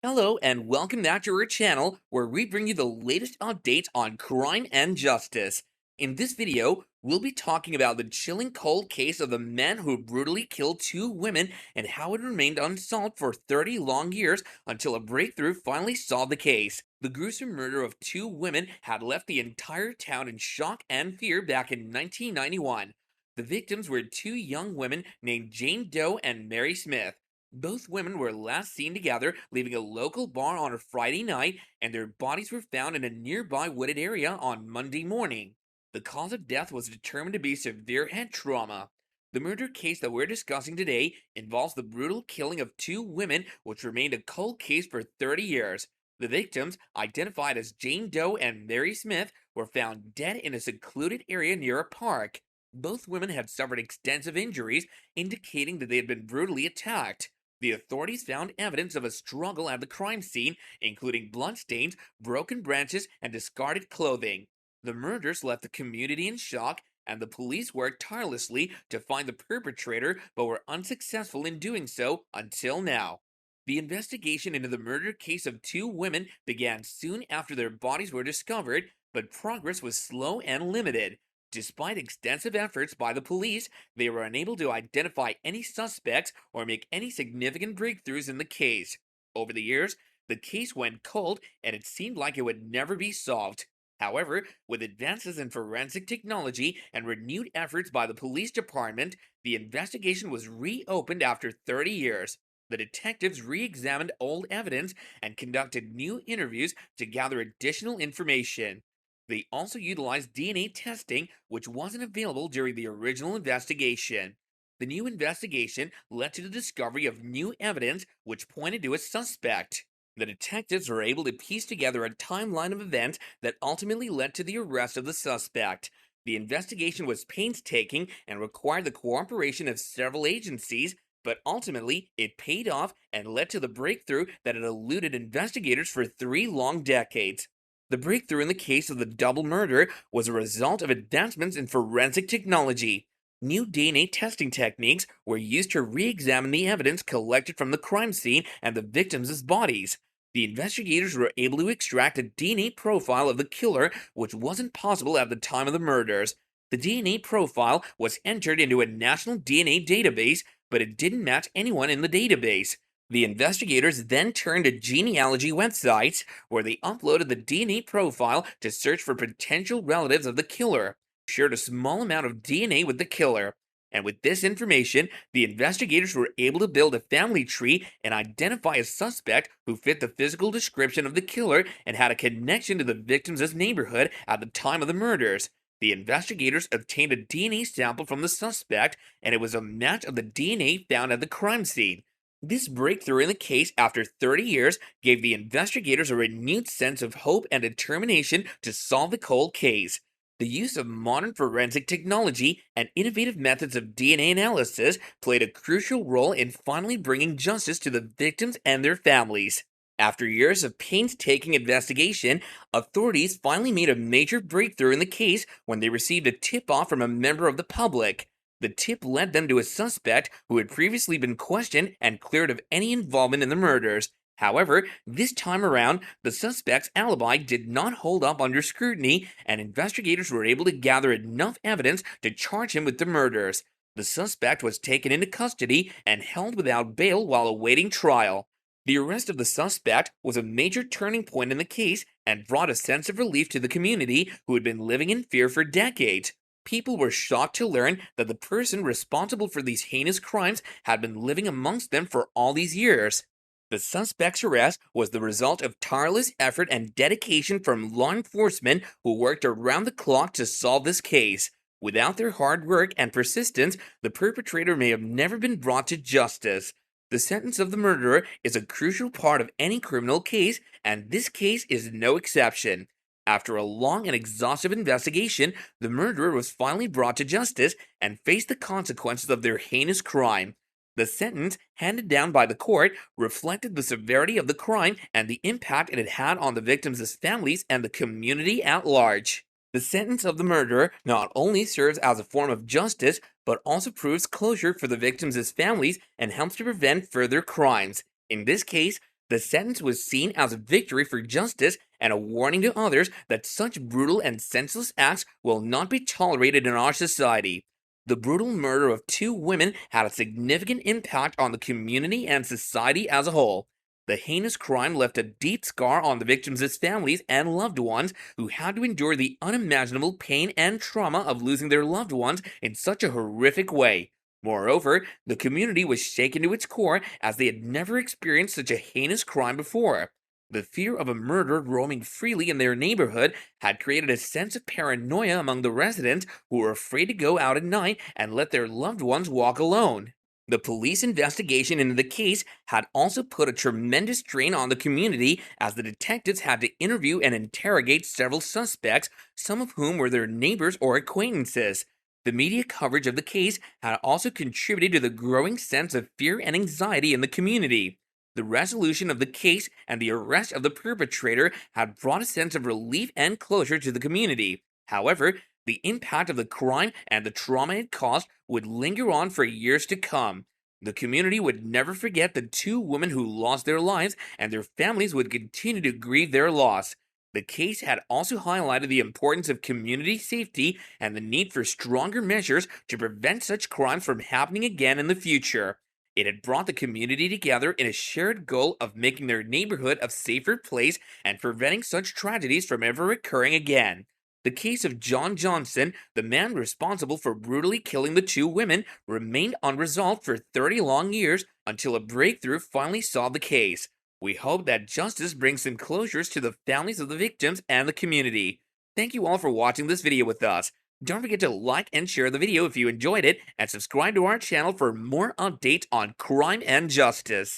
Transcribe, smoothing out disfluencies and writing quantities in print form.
Hello and welcome back to our channel where we bring you the latest updates on crime and justice. In this video, we'll be talking about the chilling cold case of the man who brutally killed two women and how it remained unsolved for 30 long years until a breakthrough finally solved the case. The gruesome murder of two women had left the entire town in shock and fear back in 1991. The victims were two young women named Jane Doe and Mary Smith. Both women were last seen together leaving a local bar on a Friday night, and their bodies were found in a nearby wooded area on Monday morning. The cause of death was determined to be severe head trauma. The murder case that we're discussing today involves the brutal killing of two women, which remained a cold case for 30 years. The victims, identified as Jane Doe and Mary Smith, were found dead in a secluded area near a park. Both women had suffered extensive injuries, indicating that they had been brutally attacked. The authorities found evidence of a struggle at the crime scene, including bloodstains, broken branches, and discarded clothing. The murders left the community in shock, and the police worked tirelessly to find the perpetrator, but were unsuccessful in doing so until now. The investigation into the murder case of two women began soon after their bodies were discovered, but progress was slow and limited. Despite extensive efforts by the police, they were unable to identify any suspects or make any significant breakthroughs in the case. Over the years, the case went cold and it seemed like it would never be solved. However, with advances in forensic technology and renewed efforts by the police department, the investigation was reopened after 30 years. The detectives re examined old evidence and conducted new interviews to gather additional information. They also utilized DNA testing, which wasn't available during the original investigation. The new investigation led to the discovery of new evidence which pointed to a suspect. The detectives were able to piece together a timeline of events that ultimately led to the arrest of the suspect. The investigation was painstaking and required the cooperation of several agencies, but ultimately it paid off and led to the breakthrough that had eluded investigators for 3 long decades. The breakthrough in the case of the double murder was a result of advancements in forensic technology. New DNA testing techniques were used to re examine the evidence collected from the crime scene and the victims' bodies. The investigators were able to extract a DNA profile of the killer, which wasn't possible at the time of the murders. The DNA profile was entered into a national DNA database, but it didn't match anyone in the database. The investigators then turned to genealogy websites where they uploaded the DNA profile to search for potential relatives of the killer, shared a small amount of DNA with the killer. And with this information, the investigators were able to build a family tree and identify a suspect who fit the physical description of the killer and had a connection to the victims' neighborhood at the time of the murders. The investigators obtained a DNA sample from the suspect, and it was a match of the DNA found at the crime scene. This breakthrough in the case after 30 years gave the investigators a renewed sense of hope and determination to solve the cold case. The use of modern forensic technology and innovative methods of DNA analysis played a crucial role in finally bringing justice to the victims and their families. After years of painstaking investigation, authorities finally made a major breakthrough in the case when they received a tip off from a member of the public. The tip led them to a suspect who had previously been questioned and cleared of any involvement in the murders. However, this time around, the suspect's alibi did not hold up under scrutiny, and investigators were able to gather enough evidence to charge him with the murders. The suspect was taken into custody and held without bail while awaiting trial. The arrest of the suspect was a major turning point in the case and brought a sense of relief to the community who had been living in fear for decades. People were shocked to learn that the person responsible for these heinous crimes had been living amongst them for all these years. The suspect's arrest was the result of tireless effort and dedication from law enforcement who worked around the clock to solve this case. Without their hard work and persistence, the perpetrator may have never been brought to justice. The sentence of the murderer is a crucial part of any criminal case, and this case is no exception. After a long and exhaustive investigation, the murderer was finally brought to justice and faced the consequences of their heinous crime. The sentence handed down by the court reflected the severity of the crime and the impact it had had on the victims' families and the community at large. The sentence of the murderer not only serves as a form of justice, but also proves closure for the victims' families and helps to prevent further crimes. In this case, The sentence was seen as a victory for justice and a warning to others that such brutal and senseless acts will not be tolerated in our society. The brutal murder of two women had a significant impact on the community and society as a whole. The heinous crime left a deep scar on the victims' families and loved ones who had to endure the unimaginable pain and trauma of losing their loved ones in such a horrific way. Moreover, the community was shaken to its core as they had never experienced such a heinous crime before. The fear of a murderer roaming freely in their neighborhood had created a sense of paranoia among the residents who were afraid to go out at night and let their loved ones walk alone. The police investigation into the case had also put a tremendous strain on the community as the detectives had to interview and interrogate several suspects, some of whom were their neighbors or acquaintances. The media coverage of the case had also contributed to the growing sense of fear and anxiety in the community. The resolution of the case and the arrest of the perpetrator had brought a sense of relief and closure to the community. However, the impact of the crime and the trauma it caused would linger on for years to come. The community would never forget the two women who lost their lives, and their families would continue to grieve their loss. The case had also highlighted the importance of community safety and the need for stronger measures to prevent such crimes from happening again in the future. It had brought the community together in a shared goal of making their neighborhood a safer place and preventing such tragedies from ever occurring again. The case of John Johnson, the man responsible for brutally killing the two women, remained unresolved for 30 long years until a breakthrough finally solved the case. We hope that justice brings some closures to the families of the victims and the community. Thank you all for watching this video with us. Don't forget to like and share the video if you enjoyed it, and subscribe to our channel for more updates on crime and justice.